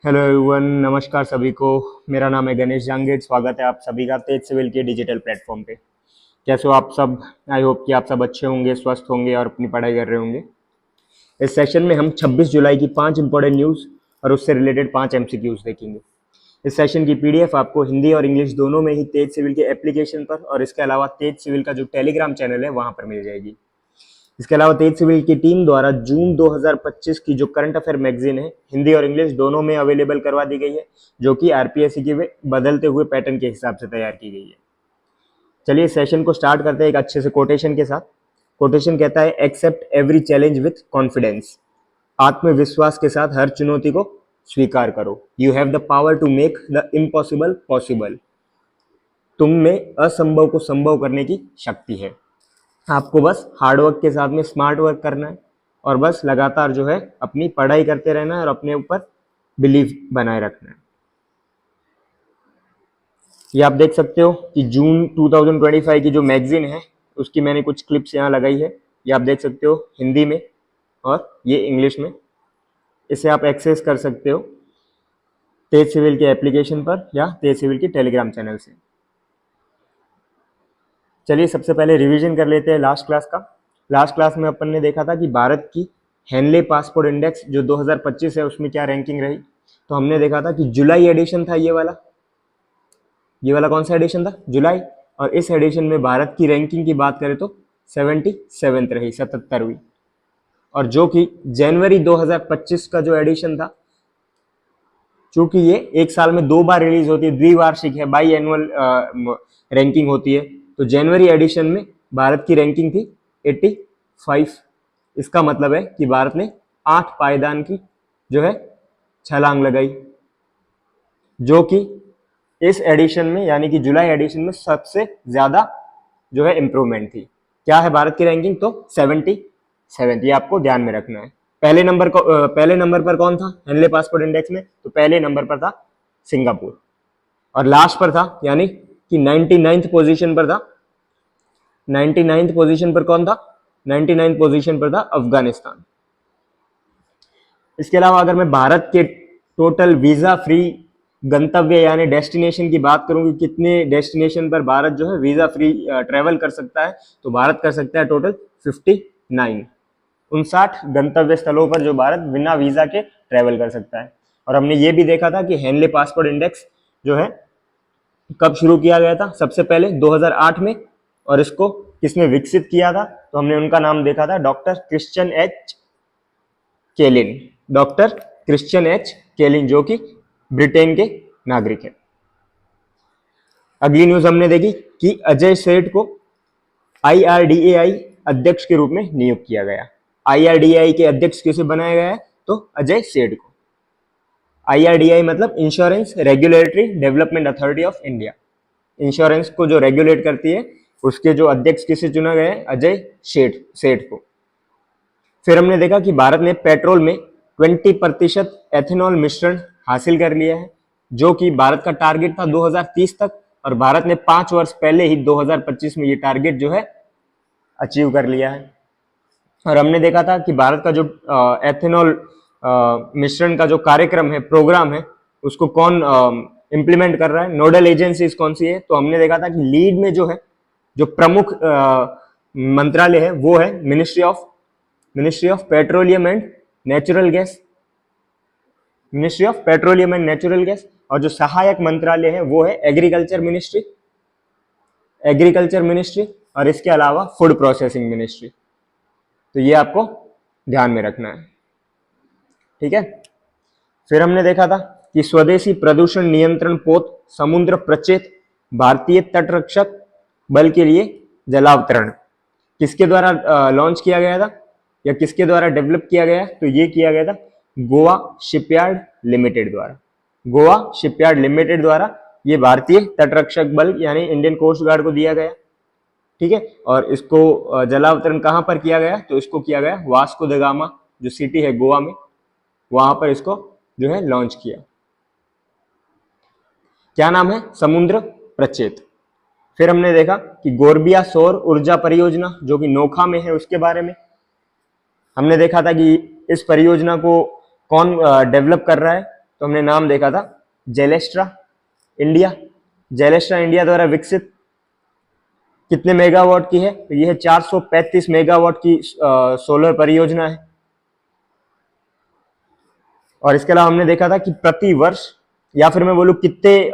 Hello everyone, नमस्कार सभी को। मेरा नाम है गणेश जांगेड़। स्वागत है आप सभी का तेज सिविल के डिजिटल प्लेटफॉर्म पे। कैसे हो आप सब? आई होप कि आप सब अच्छे होंगे, स्वस्थ होंगे और अपनी पढ़ाई कर रहे होंगे। इस सेशन में हम 26 जुलाई की 5 इंपॉर्टेंट न्यूज़ और उससे रिलेटेड 5 एमसीक्यूज देखेंगे। इस सेशन की पीडीएफ आपको हिंदी और इंग्लिश दोनों में ही तेज सिविल के एप्लीकेशन पर और इसके अलावा तेज सिविल का जो टेलीग्राम चैनल है वहां पर मिल जाएगी। इसके अलावा तेज सिविल की टीम द्वारा जून 2025 की जो करंट अफेयर मैगजीन है हिंदी और इंग्लिश दोनों में अवेलेबल करवा दी गई है, जो कि आरपीएससी के बदलते हुए पैटर्न के हिसाब से तैयार की गई है। चलिए सेशन को स्टार्ट करते हैं एक अच्छे से कोटेशन के साथ। कोटेशन कहता है, accept every challenge with confidence. आत्मविश्वास के साथ हर चुनौती को स्वीकार करो। You have the power to make the impossible possible. तुम में असंभव को संभव करने की शक्ति है। आपको बस हार्डवर्क के साथ में स्मार्ट वर्क करना है और बस लगातार जो है अपनी पढ़ाई करते रहना है और अपने ऊपर बिलीव बनाए रखना है। ये आप देख सकते हो कि जून 2025 की जो मैगजीन है उसकी मैंने कुछ क्लिप्स यहाँ लगाई है। ये आप देख सकते हो हिंदी में और ये इंग्लिश में। इसे आप एक्सेस कर सकते हो तेज सिविल के एप्लीकेशन पर या तेज सिविल के टेलीग्राम चैनल से। चलिए सबसे पहले रिवीजन कर लेते हैं लास्ट क्लास का। लास्ट क्लास में अपन ने देखा था कि भारत की हेनले पासपोर्ट इंडेक्स जो 2025 है उसमें क्या रैंकिंग रही। तो हमने देखा था कि जुलाई एडिशन था ये वाला कौन सा एडिशन था? जुलाई। और इस एडिशन में भारत की रैंकिंग की बात करें तो 77th रही, 77वीं। और जो कि जनवरी 2025 का जो एडिशन था, चूंकि ये एक साल में 2 बार रिलीज होती है, द्विवार्षिक है, बाई एनुअल रैंकिंग होती है, तो जनवरी एडिशन में भारत की रैंकिंग थी 85। इसका मतलब है कि भारत ने 8 पायदान की जो है छलांग लगाई, जो कि इस एडिशन में यानी कि जुलाई एडिशन में सबसे ज्यादा जो है इंप्रूवमेंट थी। क्या है भारत की रैंकिंग? तो 77। ये आपको ध्यान में रखना है। पहले नंबर पर कौन था हेनले पासपोर्ट इंडेक्स में? तो पहले नंबर पर था सिंगापुर और लास्ट पर था यानी कि 99th पोजीशन पर था। 99th पोजीशन पर कौन था? 99th पोजीशन पर था अफगानिस्तान। इसके अलावा अगर मैं भारत के टोटल वीजा फ्री गंतव्य यानी डेस्टिनेशन की बात करूं कि कितने डेस्टिनेशन पर भारत जो है वीजा फ्री ट्रेवल कर सकता है, तो भारत कर सकता है टोटल 59 गंतव्य स्थलों पर जो भारत बिना वीजा के ट्रेवल कर सकता है। और हमने ये भी देखा था कि हेनले पासपोर्ट इंडेक्स जो है कब शुरू किया गया था? सबसे पहले 2008 में। और इसको किसने विकसित किया था? तो हमने उनका नाम देखा था doctor Christian H Kellin. Doctor Christian H Kellin जो कि ब्रिटेन के नागरिक है। अगली न्यूज हमने देखी कि अजय सेठ को IRDAI अध्यक्ष के रूप में नियुक्त किया गया। IRDAI के अध्यक्ष किसे बनाया गया है? तो अजय सेठ को। IRDAI मतलब insurance regulatory development authority of India. Insurance को जो रेगुलेट करती है उसके जो अध्यक्ष किसे चुना गया है? अजय सेठ को। फिर हमने देखा कि भारत ने पेट्रोल में 20% एथेनॉल मिश्रण हासिल कर लिया है, जो कि भारत का टारगेट था 2030 तक, और भारत ने 5 वर्ष पहले ही 2025 में ये टारगेट जो है अचीव कर लिया है। और हमने देखा था कि भारत का जो एथेनॉल मिश्रण का जो कार्यक्रम है, प्रोग्राम है, उसको कौन इंप्लीमेंट कर रहा है, नोडल एजेंसीज कौन सी है? तो हमने देखा था कि लीड में जो है जो प्रमुख मंत्रालय है वो है ministry of petroleum and natural gas. Ministry of petroleum and natural gas. और जो सहायक मंत्रालय है वो है एग्रीकल्चर मिनिस्ट्री और इसके अलावा फूड प्रोसेसिंग मिनिस्ट्री। तो ये आपको ध्यान में रखना है, ठीक है। फिर हमने देखा था कि स्वदेशी प्रदूषण नियंत्रण पोत समुद्र प्रचेत भारतीय तटरक्षक बल के लिए जलावतरण किसके द्वारा लॉन्च किया गया था या किसके द्वारा डेवलप किया गया? तो ये किया गया था गोवा शिपयार्ड लिमिटेड द्वारा ये भारतीय तटरक्षक बल यानी इंडियन कोस्ट गार्ड को दिया गया, ठीक है। और इसको जलावतरण कहां पर किया गया? तो इसको किया गया वास्को द गामा जो सिटी है गोवा में, वहां पर इसको जो है लॉन्च किया। क्या नाम है? समुद्र प्रचेत। फिर हमने देखा कि गोरबिया सौर ऊर्जा परियोजना जो कि नोखा में है उसके बारे में हमने देखा था कि इस परियोजना को कौन डेवलप कर रहा है? तो हमने नाम देखा था जेलेस्ट्रा इंडिया। जेलेस्ट्रा इंडिया द्वारा विकसित कितने मेगावाट की है? तो ये है 435 मेगावाट की सोलर परियोजना है। और इसके अलावा हमने देखा था कि प्रति वर्ष, या फिर मैं बोलूं कितने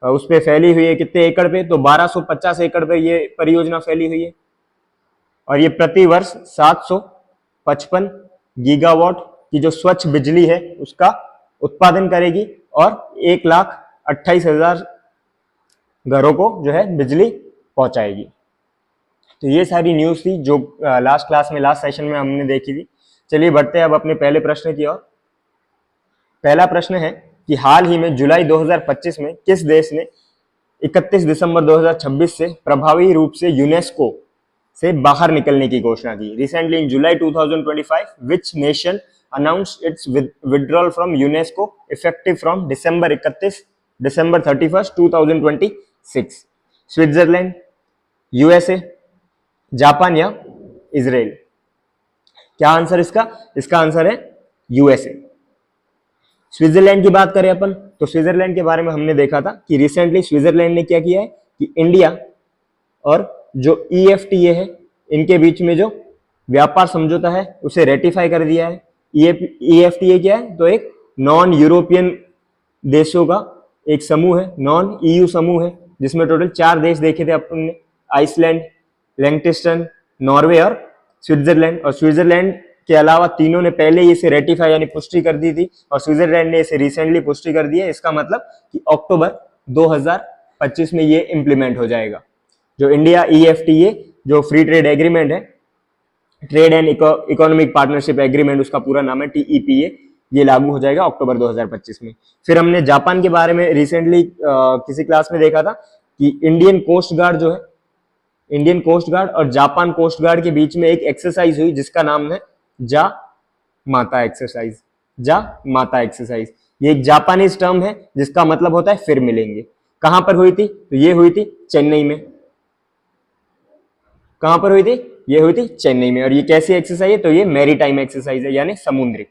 उस पे फैली हुई है, कितने एकड़ पे, तो 1250 एकड़ पे ये परियोजना फैली हुई है। और ये प्रति वर्ष 755 गीगावाट की जो स्वच्छ बिजली है उसका उत्पादन करेगी और 1,28,000 घरों को जो है बिजली पहुंचाएगी। तो ये सारी न्यूज थी जो लास्ट क्लास में, लास्ट सेशन में हमने देखी थी। चलिए बढ़ते हैं अब अपने पहले प्रश्न की ओर। पहला प्रश्न है कि हाल ही में जुलाई 2025 में किस देश ने 31 दिसंबर 2026 से प्रभावी रूप से यूनेस्को से बाहर निकलने की घोषणा की? Recently in July 2025 which nation announced it's withdrawal from UNESCO effective from December 31 2026? Switzerland, USA, Japan या इजराइल? क्या आंसर इसका? इसका आंसर है यूएसए। स्विट्जरलैंड की बात करें अपन, तो स्विट्जरलैंड के बारे में हमने देखा था कि रिसेंटली स्विट्जरलैंड ने क्या किया है कि इंडिया और जो ईएफटीए है इनके बीच में जो व्यापार समझौता है उसे रेटिफाई कर दिया है। ईएफटीए क्या है? तो एक नॉन यूरोपियन देशों का एक समूह है, नॉन ईयू समूह है, जिसमें टोटल 4 देश देखे थे अपन ने, आइसलैंड, लिechtenstein, नॉर्वे और स्विट्जरलैंड। और स्विट्जरलैंड के अलावा तीनों ने पहले ही इसे रेटिफाई यानी पुष्टि कर दी थी और स्विट्जरलैंड ने इसे रिसेंटली पुष्टि कर दी है। इसका मतलब कि अक्टूबर 2025 में ये इंप्लीमेंट हो जाएगा। जो इंडिया ईएफटीए जो फ्री ट्रेड एग्रीमेंट है, trade and economic partnership agreement उसका पूरा नाम है, टीईपीए, ये लागू हो जाएगा अक्टूबर 2025 में। फिर हमने जापान के बारे में रिसेंटली किसी क्लास में देखा था कि इंडियन कोस्ट गार्ड जो है, इंडियन कोस्ट गार्ड और जापान कोस्ट गार्ड के बीच में एक एक्सरसाइज हुई जिसका नाम है जा माता एक्सरसाइज। जा माता एक्सरसाइज ये एक जापानीज टर्म है जिसका मतलब होता है फिर मिलेंगे। कहां पर हुई थी? तो ये हुई थी चेन्नई में। कहां पर हुई थी? ये हुई थी चेन्नई में। और ये कैसी एक्सरसाइज है? तो ये मैरीटाइम एक्सरसाइज है यानी समुद्री।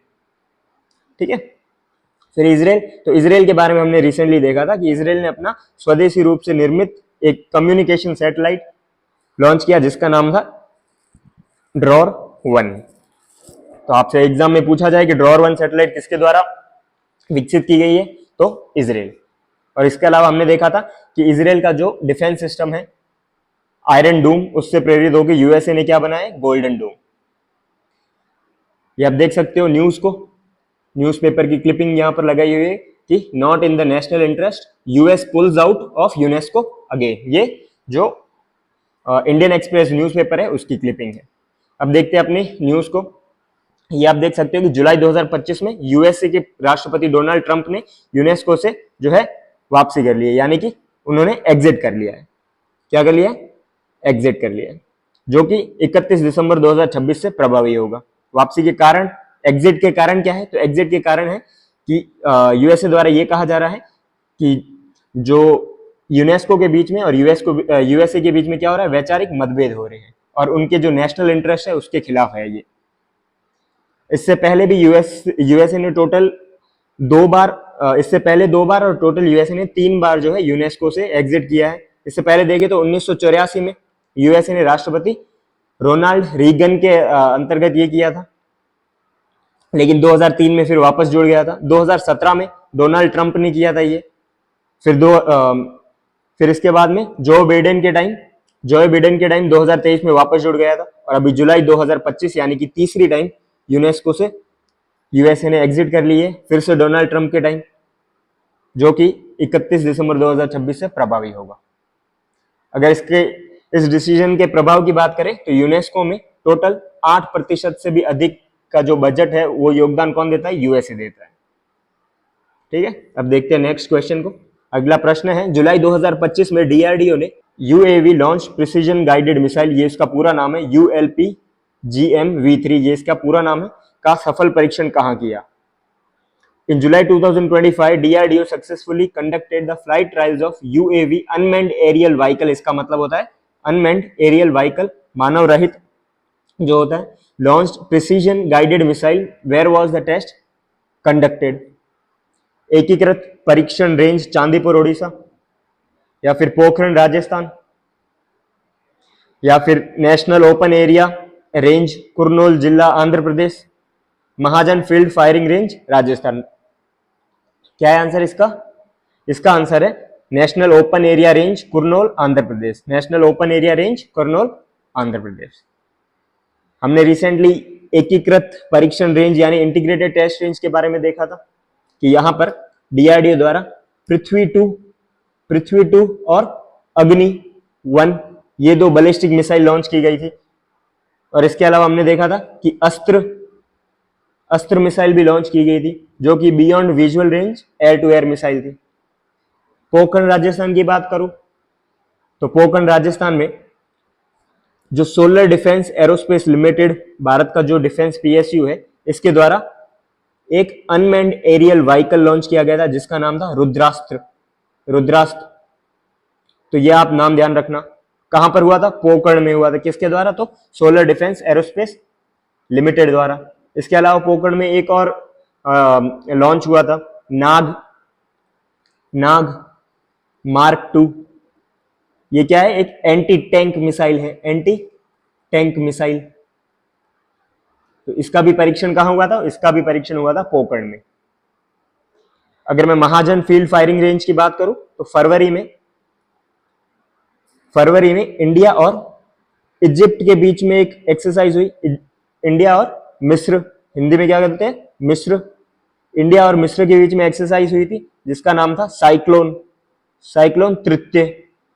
ठीक है। फिर इजराइल, तो इजराइल के बारे में हमने रिसेंटली देखा था कि इजराइल ने अपना स्वदेशी रूप से निर्मित एक कम्युनिकेशन सैटेलाइट लॉन्च किया जिसका नाम था ड्रॉर 1। तो आपसे एग्जाम में पूछा जाए कि ड्रॉर 1 सैटेलाइट किसके द्वारा विकसित की गई है? तो इजराइल। और इसके अलावा हमने देखा था कि इजराइल का जो डिफेंस सिस्टम है आयरन डूम, उससे प्रेरित होकर यूएसए ने क्या बनाया? गोल्डन डूम। ये आप देख सकते हो न्यूज को, न्यूज़पेपर की क्लिपिंग यहां पर लगाई हुई है कि not in the national interest, US pools out of UNESCO again. ये जो इंडियन एक्सप्रेस न्यूज़पेपर है उसकी क्लिपिंग है। अब देखते हैं अपनी न्यूज को। ये आप देख सकते हो कि जुलाई 2025 में यूएसए के राष्ट्रपति डोनाल्ड ट्रंप ने यूनेस्को से जो है वापसी कर ली है, यानी कि उन्होंने एग्जिट कर लिया है। क्या कर लिया है? एग्जिट कर लिया है, जो कि 31 दिसंबर 2026 से प्रभावी होगा। वापसी के कारण, एग्जिट के कारण क्या है? तो एग्जिट के कारण है कि यूएसए द्वारा ये कहा जा रहा है कि जो यूनेस्को के बीच में और यूएसए के बीच में क्या हो रहा है? वैचारिक मतभेद हो रहे हैं और उनके जो नेशनल इंटरेस्ट है उसके खिलाफ है ये। इससे पहले भी यूएसए ने टोटल 2 बार, इससे पहले 2 बार और टोटल यूएसए ने 3 बार जो है यूनेस्को से एग्जिट किया है। इससे पहले देखें तो 1984 में यूएसए ने राष्ट्रपति रोनाल्ड रीगन के अंतर्गत ये किया था, लेकिन 2003 में फिर वापस जुड़ गया था। 2017 में डोनाल्ड ट्रंप ने किया था ये। फिर इसके बाद में जो बिडेन के टाइम 2023 में वापस जुड़ गया था। और अभी जुलाई 2025 यानी कि तीसरी टाइम यूनेस्को से यूएसए ने एग्जिट कर ली है, फिर से डोनाल्ड ट्रंप के टाइम, जो कि 31 दिसंबर 2026 से प्रभावी होगा। अगर इस डिसीजन के प्रभाव की बात करें तो यूनेस्को में टोटल 8% से भी अधिक का जो बजट है वो योगदान कौन देता है? यूएसए देता है। ठीक है। अब देखते हैं नेक्स्ट क्वेश्चन को। अगला प्रश्न है, जुलाई 2025 में डीआरडीओ ने UAV launch precision guided missile, ये इसका पूरा नाम है ULPGM-V3, ये इसका पूरा नाम है, का सफल परीक्षण कहां किया? In July 2025, DRDO successfully conducted the flight trials of UAV unmanned aerial vehicle। इसका मतलब होता है unmanned aerial vehicle, मानव रहित जो होता है, launched precision guided missile। Where was the test conducted? एकीकृत परीक्षण रेंज चांदीपुर उड़ीसा, या फिर पोखरण राजस्थान, या फिर National Open Area Range Kurnool जिला Andhra Pradesh, Mahajan Field Firing Range Rajasthan. क्या है आंसर इसका? इसका आंसर है National Open Area Range Kurnool Andhra Pradesh. National Open Area Range Kurnool Andhra Pradesh. हमने रिसेंटली एकीकृत परीक्षण रेंज यानी इंटीग्रेटेड टेस्ट रेंज के बारे में देखा था कि यहां पर डीआरडीओ द्वारा पृथ्वी टू और अग्नि 1 ये 2 बैलिस्टिक मिसाइल लॉन्च की गई थी। और इसके अलावा हमने देखा था कि अस्त्र मिसाइल भी लॉन्च की गई थी जो कि beyond visual range air to air missile थी। पोखरण राजस्थान की बात करूं तो पोखरण राजस्थान में जो solar defence aerospace limited Bharat का जो डिफेंस पीएसयू है इसके द्वारा एक अनमैन्ड एरियल व्हीकल लॉन्च किया गया था जिसका नाम था रुद्रास्त्र। तो ये आप नाम ध्यान रखना। कहां पर हुआ था? पोखरण में हुआ था। किसके द्वारा? तो सोलर डिफेंस एरोस्पेस लिमिटेड द्वारा। इसके अलावा पोखरण में एक और लॉन्च हुआ था नाग मार्क 2। ये क्या है? एक एंटी टैंक मिसाइल है, एंटी टैंक मिसाइल। तो इसका भी परीक्षण कहां हुआ था? इसका भी परीक्षण हुआ था पोखरण में। अगर मैं महाजन फील्ड फायरिंग रेंज की बात करूं तो फरवरी में इंडिया और इजिप्ट के बीच में एक एक्सरसाइज हुई। इंडिया और मिस्र, हिंदी में क्या कहते हैं? मिस्र। इंडिया और मिस्र के बीच में एक्सरसाइज हुई थी जिसका नाम था साइक्लोन तृतीय।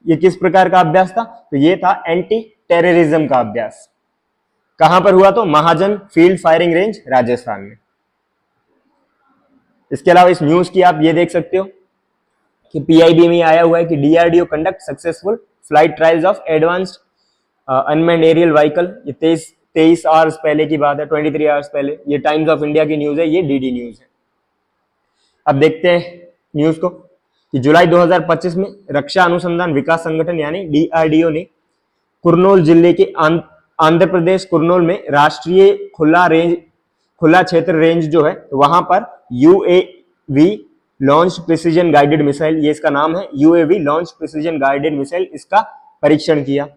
ये किस प्रकार का अभ्यास था? तो ये था एंटी टेररिज्म का अभ्यास। कहां पर हुआ? तो महाजन फील्ड फायरिंग रेंज राजस्थान में। इसके अलावा इस न्यूज की आप ये देख सकते हो कि पीआईबी में आया हुआ है कि DRDO conduct successful flight trials of advanced unmanned aerial vehicle. ये 23 आवर्स पहले की बात है, 23 आवर्स पहले। ये टाइम्स ऑफ इंडिया की न्यूज है, ये डीडी न्यूज है। अब देखते हैं न्यूज को कि जुलाई 2025 में रक्षा अनुसंधान विकास संगठन यानी डीआरडीओ ने कुरनूल जिले के आंध्र प्रदेश कुरनूल में राष्ट्रीय खुला क्षेत्र रेंज जो है वहां पर UAV launch precision guided missile, ये इसका नाम है, UAV launch precision guided missile, इसका परीक्षण किया।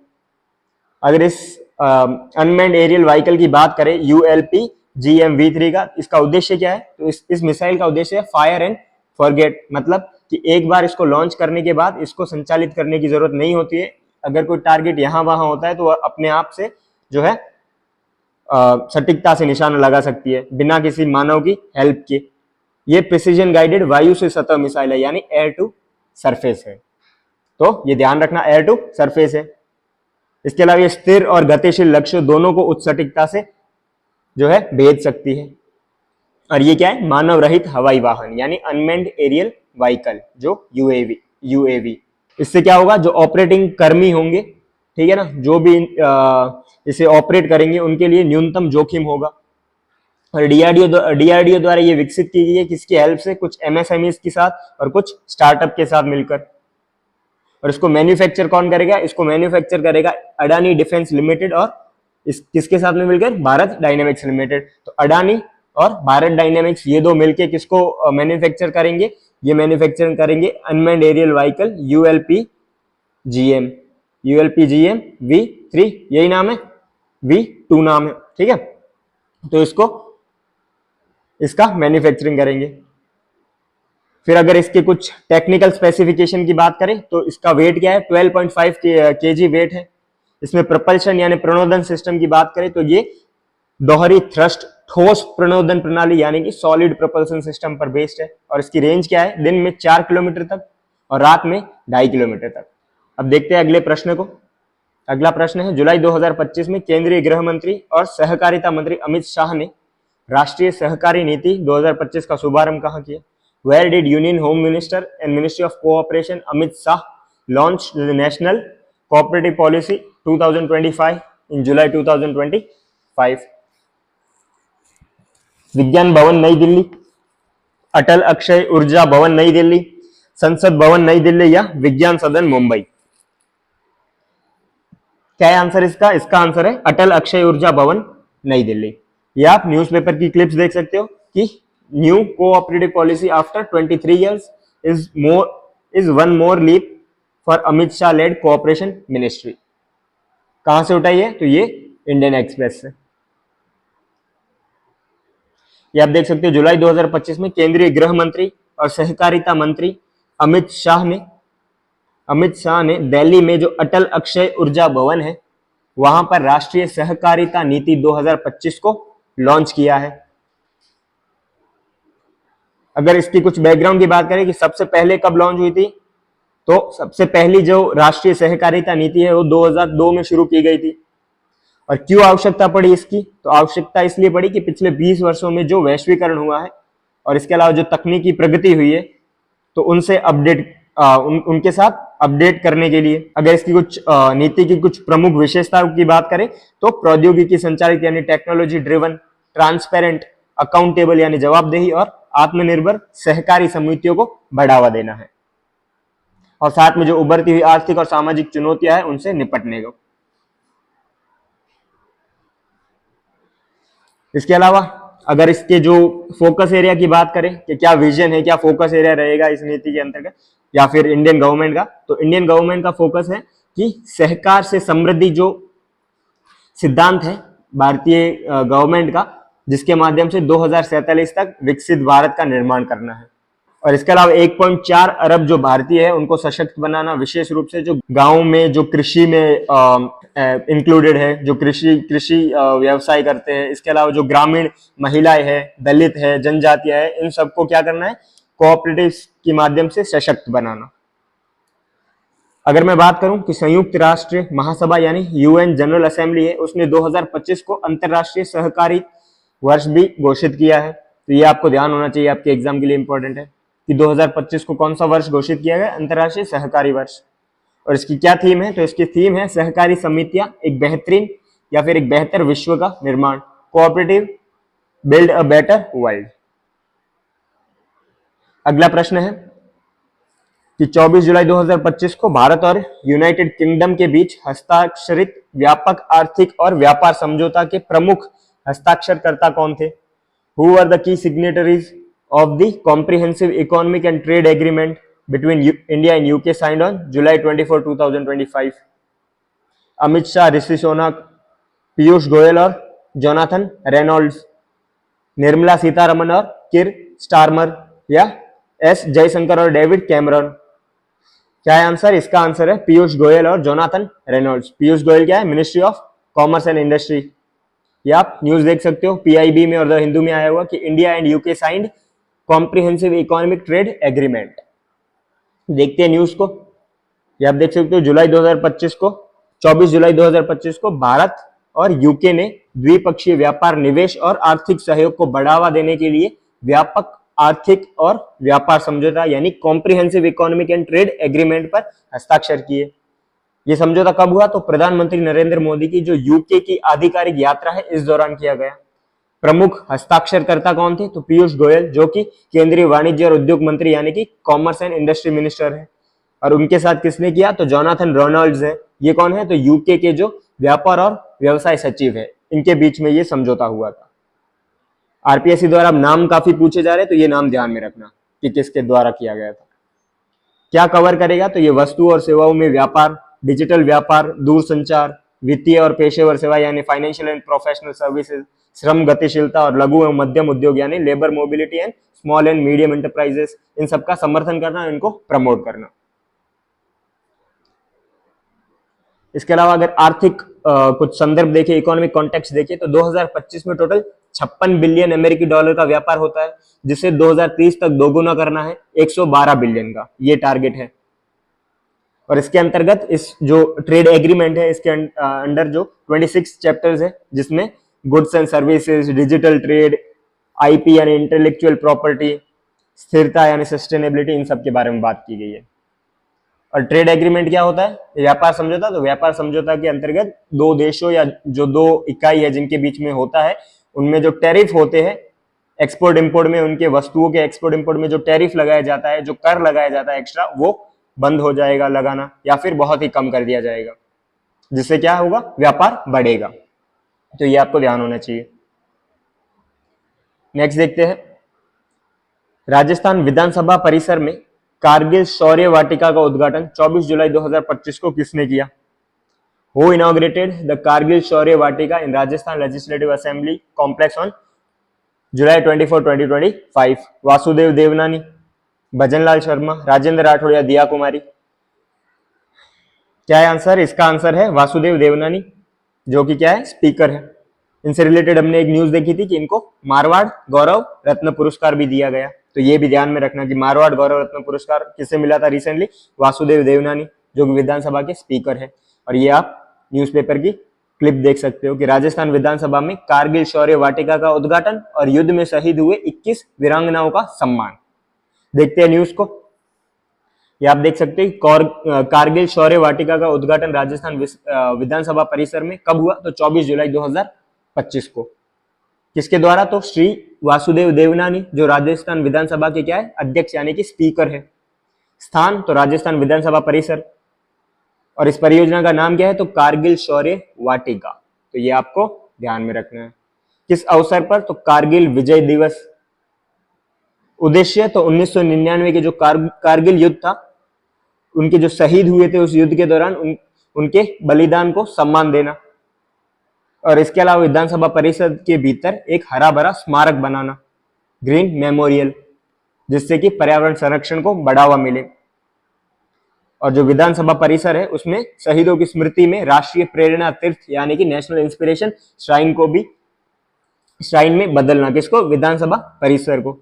अगर इस अनमैन्ड एरियल व्हीकल की बात करें यूएलपी GMV3 का, इसका उद्देश्य क्या है? तो इस मिसाइल का उद्देश्य है फायर एंड फॉरगेट, मतलब कि एक बार इसको लॉन्च करने के बाद इसको संचालित करने की जरूरत नहीं होती है। अगर कोई टारगेट यहां वहां होता है तो वह अपने आप से जो है सटीकता से निशाना लगा सकती है बिना किसी मानव की हेल्प के। ये प्रिसीजन गाइडेड वायु से सतह मिसाइल है यानी एयर टू सरफेस है। तो ये ध्यान रखना, एयर टू सरफेस है। इसके अलावा ये स्थिर और गतिशील लक्ष्य दोनों को उच्च सटीकता से जो है भेज सकती है। और ये क्या है? मानव रहित हवाई वाहन यानी अनमैन्ड एरियल व्हीकल, जो यूएवी। इससे क्या होगा? जो ऑपरेटिंग कर्मी होंगे, ठीक है ना, जो भी इसे ऑपरेट करेंगे उनके लिए न्यूनतम जोखिम होगा। और डीआरडीओ द्वारा ये विकसित की गई है किसकी हेल्प से? कुछ एमएसएमईज के साथ और कुछ स्टार्टअप के साथ मिलकर। और इसको मैन्युफैक्चर कौन करेगा? इसको मैन्युफैक्चर करेगा अडानी डिफेंस लिमिटेड और किसके साथ में मिलकर? Bharat dynamics limited. तो अडानी और भारत डायनेमिक्स ये दो मिलकर किसको मैन्युफैक्चर करेंगे? ये मैन्युफैक्चर करेंगे unmanned aerial vehicle ULPGM V3, यही नाम है, V2 नाम है, ठीक है। तो इसका मैन्युफैक्चरिंग करेंगे। फिर अगर इसके कुछ टेक्निकल स्पेसिफिकेशन की बात करें तो इसका वेट क्या है? 12.5 kg वेट है। इसमें प्रपल्शन यानी प्रणोदन सिस्टम की बात करें तो ये दोहरी थ्रस्ट ठोस प्रणोदन प्रणाली यानी कि सॉलिड प्रपल्सन सिस्टम पर बेस्ड है। और इसकी रेंज क्या है? दिन में 4 किलोमीटर तक और रात में 2.5 किलोमीटर तक। अब देखते हैं अगले प्रश्न को। अगला प्रश्न है, जुलाई 2025 में केंद्रीय गृह मंत्री और सहकारिता मंत्री अमित शाह ने राष्ट्रीय सहकारी नीति 2025 का शुभारंभ कहां किया? Where did Union Home Minister and Ministry of Cooperation Amit Shah launch the National Cooperative Policy 2025 in July 2025? विज्ञान भवन नई दिल्ली, अटल अक्षय ऊर्जा भवन नई दिल्ली, संसद भवन नई दिल्ली या विज्ञान सदन मुंबई? क्या है आंसर इसका? इसका आंसर है अटल अक्षय ऊर्जा भवन नई दिल्ली। ये आप न्यूज़पेपर की क्लिप्स देख सकते हो कि new cooperative policy after 23 years is one more leap for Amit Shah led cooperation ministry. कहां से उठाई है? तो ये इंडियन एक्सप्रेस से। ये आप देख सकते हो जुलाई 2025 में केंद्रीय गृह मंत्री और सहकारिता मंत्री अमित शाह ने दिल्ली में जो अटल अक्षय ऊर्जा भवन है वहां पर राष्ट्रीय सहकारिता नीति 2025 को लॉन्च किया है। अगर इसकी कुछ बैकग्राउंड की बात करें कि सबसे पहले कब लॉन्च हुई थी, तो सबसे पहली जो राष्ट्रीय सहकारिता नीति है वो 2002 में शुरू की गई थी। और क्यों आवश्यकता पड़ी इसकी? तो आवश्यकता इसलिए पड़ी कि पिछले 20 वर्षों में जो वैश्वीकरण हुआ है और इसके अलावा जो तकनीकी प्रगति हुई है तो उनसे उनके साथ अपडेट करने के लिए। अगर इसकी कुछ नीति की कुछ प्रमुख विशेषताओं की बात करें तो प्रौद्योगिकी संचालित यानी टेक्नोलॉजी ड्रिवन, ट्रांसपेरेंट, अकाउंटेबल यानी जवाबदेही और आत्मनिर्भर सहकारी समितियों को बढ़ावा देना है, और साथ में जो उभरती हुई आर्थिक और सामाजिक चुनौतियां हैं उनसे निपटने को। इसके अलावा अगर इसके जो फोकस एरिया की बात करें कि क्या विजन है, क्या फोकस एरिया रहेगा इस नीति के अंतर्गत या फिर इंडियन गवर्नमेंट का, तो इंडियन गवर्नमेंट का फोकस है कि सहकार से समृद्धि जो सिद्धांत है भारतीय गवर्नमेंट का, जिसके माध्यम से 2047 तक विकसित भारत का निर्माण करना है। और इसके अलावा 1.4 अरब जो भारतीय है उनको सशक्त बनाना, विशेष रूप से जो गांव में जो कृषि में इंक्लूडेड है, जो कृषि व्यवसाय करते हैं। इसके अलावा जो ग्रामीण महिलाएं हैं, दलित है, जनजातियां है, इन सबको क्या करना है? कोऑपरेटिव के माध्यम से सशक्त बनाना। अगर मैं बात करूं कि संयुक्त राष्ट्र महासभा यानी यूएन जनरल असेंबली है, उसने 2025 को अंतरराष्ट्रीय सहकारी वर्ष भी घोषित किया है। तो ये आपको ध्यान होना चाहिए, आपके एग्जाम के लिए इंपॉर्टेंट है कि 2025 को कौन सा वर्ष घोषित किया गया? अंतरराष्ट्रीय सहकारी वर्ष। और इसकी क्या थीम है? तो इसकी थीम है सहकारी समितियां एक बेहतरीन या फिर एक बेहतर विश्व का निर्माण, cooperative build a better world. अगला प्रश्न है कि 24 जुलाई 2025 को भारत और यूनाइटेड किंगडम के बीच हस्ताक्षरित व्यापक आर्थिक और व्यापार समझौता के प्रमुख हस्ताक्षरकर्ता कौन थे? Who were the key signatories of the Comprehensive Economic and Trade Agreement between India and UK signed on July 24, 2025? Amit Shah, ऋषि सोनाक, पीयूष गोयल और जोनाथन रेनॉल्ड्स, निर्मला सीतारमन और किर स्टारमर, या एस जयशंकर और डेविड कैमरन? क्या है आंसर? इसका आंसर है पीयूष गोयल और जोनाथन रेनॉल्ड्स। पीयूष गोयल क्या है? Ministry of commerce and industry. ये आप न्यूज देख सकते हो, पीआईबी में और द हिंदू में आया हुआ कि India and UK signed comprehensive economic trade agreement. देखते हैं न्यूज को। ये आप देख सकते हो जुलाई 2025 को 24 जुलाई 2025 को भारत और यूके ने द्विपक्षीय व्यापार, निवेश और आर्थिक सहयोग को बढ़ावा देने के लिए व्यापक आर्थिक और व्यापार समझौता यानी comprehensive economic and trade agreement पर हस्ताक्षर किए। ये समझौता कब हुआ? तो प्रधानमंत्री नरेंद्र मोदी की जो यूके की आधिकारिक यात्रा है इस दौरान किया गया। प्रमुख हस्ताक्षरकर्ता कौन थे? तो पीयूष गोयल, जो कि केंद्रीय वाणिज्य और उद्योग मंत्री यानी कि कॉमर्स एंड इंडस्ट्री मिनिस्टर है। और उनके साथ किसने किया? तो जोनाथन रेनॉल्ड्स है। ये कौन है? तो यूके के जो व्यापार और व्यवसाय सचिव है, इनके बीच में ये समझौता हुआ था। आरपीएससी द्वारा अब नाम काफी पूछे जा रहे हैं, तो ये नाम ध्यान में रखना कि किसके द्वारा किया गया था। क्या कवर करेगा? तो ये वस्तु और सेवाओं में व्यापार, डिजिटल व्यापार, दूरसंचार, वित्तीय और पेशेवर सेवा यानी फाइनेंशियल एंड प्रोफेशनल सर्विसेज, श्रम गतिशीलता और लघु एवं मध्यम उद्योग यानी labour mobility and small and medium enterprises, इन सबका समर्थन करना, इनको प्रमोट करना। इसके अलावा अगर आर्थिक कुछ संदर्भ देखें, इकोनॉमिक कॉन्टेक्स्ट देखें, तो 2025 में टोटल 56 बिलियन अमेरिकी डॉलर का व्यापार होता है, जिसे 2030 तक दोगुना करना है 112 बिलियन का, ये टारगेट है। और इसके अंतर्गत इस जो ट्रेड एग्रीमेंट है इसके अंडर जो 26 चैप्टर्स है, जिसमें goods and services, digital trade, IP यानी इंटेलेक्चुअल प्रॉपर्टी, स्थिरता यानी सस्टेनेबिलिटी, इन सब के बारे में बात की गई है। और ट्रेड एग्रीमेंट क्या होता है? व्यापार समझौता। तो व्यापार समझौता के अंतर्गत दो देशों या जो दो इकाई है जिनके बीच में होता है, उनमें जो टैरिफ होते हैं एक्सपोर्ट इंपोर्ट में, उनके वस्तुओं के एक्सपोर्ट इंपोर्ट में जो टैरिफ लगाया जाता है, जो कर लगाया जाता है एक्स्ट्रा, वो बंद हो जाएगा लगाना, या फिर बहुत ही कम कर दिया जाएगा, जिससे क्या होगा? व्यापार बढ़ेगा। तो ये आपको ध्यान होना चाहिए। नेक्स्ट देखते हैं राजस्थान विधानसभा परिसर में कारगिल शौर्य वाटिका का उद्घाटन 24 जुलाई 2025 को किसने किया? Who inaugurated the Kargil Shaurya Vatika in Rajasthan Legislative Assembly complex on July 24, 2025? Vasudev Devnani, Bhajanlal Sharma, Rajendra Rathore या दिया कुमारी? क्या है आंसर? इसका आंसर है वासुदेव देवनानी, जो कि क्या है? स्पीकर है। इनसे रिलेटेड हमने एक न्यूज देखी थी कि इनको मारवाड़ गौरव रत्न पुरस्कार भी दिया गया, तो ये भी ध्यान में रखना कि मारवाड़ गौरव रत्न पुरस्कार किसे मिला था रिसेंटली? वासुदेव देवनानी, जो कि विधानसभा के स्पीकर है। और ये आप न्यूज़पेपर की क्लिप देख सकते हो कि राजस्थान विधानसभा में कारगिल शौर्य वाटिका का उद्घाटन और युद्ध में शहीद हुए 21 वीरांगनाओं का सम्मान। देखते हैं न्यूज को। ये आप देख सकते हैं कारगिल शौर्य वाटिका का उद्घाटन राजस्थान विधानसभा परिसर में कब हुआ? तो 24 जुलाई 2025 को। किसके द्वारा? तो श्री वासुदेव देवनानी, जो राजस्थान विधानसभा के क्या है? अध्यक्ष यानी कि स्पीकर है। स्थान तो राजस्थान विधानसभा परिसर, और इस परियोजना का नाम क्या है? तो कारगिल शौर्य वाटिका। तो ये आपको ध्यान में रखना है। किस अवसर पर? तो कारगिल विजय दिवस। उद्देश्य तो 1999 के जो कारगिल युद्ध था, उनके जो शहीद हुए थे उस युद्ध के दौरान उनके बलिदान को सम्मान देना, और इसके अलावा विधानसभा परिषद के भीतर एक हरा भरा स्मारक बनाना, ग्रीन मेमोरियल, जिससे कि पर्यावरण संरक्षण को बढ़ावा मिले। और जो विधानसभा परिसर है उसमें शहीदों की स्मृति में राष्ट्रीय प्रेरणा तीर्थ यानी कि नेशनल इंस्पिरेशन श्राइन को भी श्राइन में बदलना। किसको? विधानसभा परिसर को।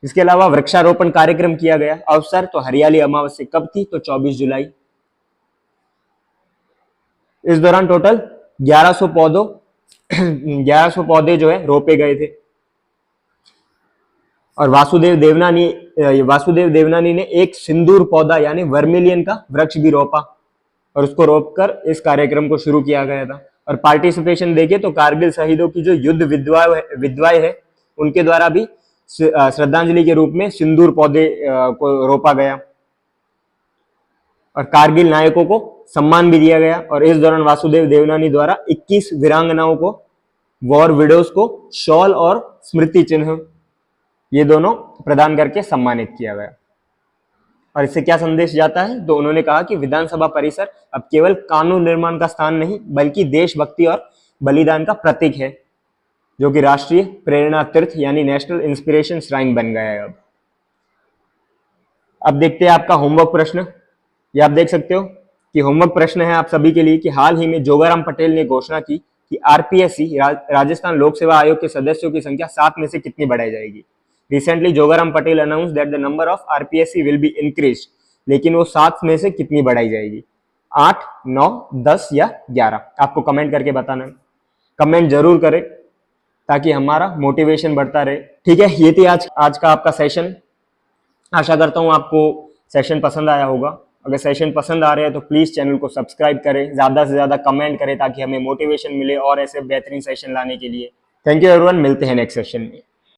इसके अलावा वृक्षारोपण कार्यक्रम किया गया। अवसर तो हरियाली अमावस्या कब थी? तो 24 जुलाई। इस दौरान टोटल 1100 पौधे जो है रोपे गए थे। और वासुदेव देवनानी ने एक सिंदूर पौधा यानी वर्मिलियन का वृक्ष भी रोपा, और उसको रोपकर इस कार्यक्रम को शुरू किया गया था। और पार्टिसिपेशन देखे तो कारगिल शहीदों की जो युद्ध विधवाएं है उनके द्वारा भी श्रद्धांजलि के रूप में सिंदूर पौधे को रोपा गया, और कारगिल नायकों को सम्मान भी दिया गया। और इस दौरान वासुदेव देवनानी द्वारा 21 वीरांगनाओं को, वॉर विडोज को शॉल और स्मृति चिन्ह, ये दोनों प्रदान करके सम्मानित किया गया। और इससे क्या संदेश जाता है? तो उन्होंने कहा कि विधानसभा परिसर अब केवल कानून निर्माण का स्थान नहीं बल्कि देशभक्ति और बलिदान का प्रतीक है, जो कि राष्ट्रीय प्रेरणा तीर्थ यानी नेशनल इंस्पिरेशन श्राइन बन गया है। अब देखते हैं आपका होमवर्क प्रश्न। ये आप देख सकते हो कि होमवर्क प्रश्न है आप सभी के लिए कि हाल ही में जोगाराम पटेल ने घोषणा की कि आरपीएससी राजस्थान लोक सेवा आयोग के सदस्यों की संख्या 7 में से कितनी बढ़ाई जाएगी? Recently, Jogaram Patel announced that the number of RPSC will be increased, लेकिन वो 7 में से कितनी बढ़ाई जाएगी? 8, 9, 10 या 11? आपको कमेंट करके बताना है। कमेंट जरूर करें ताकि हमारा मोटिवेशन बढ़ता रहे। ठीक है, ये थी आज का आपका सेशन। आशा करता हूँ आपको सेशन पसंद आया होगा। अगर सेशन पसंद आ रहा है तो प्लीज़ चैनल को सब्सक्राइब करें, ज़्यादा से ज़्यादा कमेंट करें ताकि हमें मोटिवेशन मिले और ऐसे बेहतरीन सेशन लाने के लिए। थैंक यू एवरीवन, मिलते हैं नेक्स्ट सेशन में।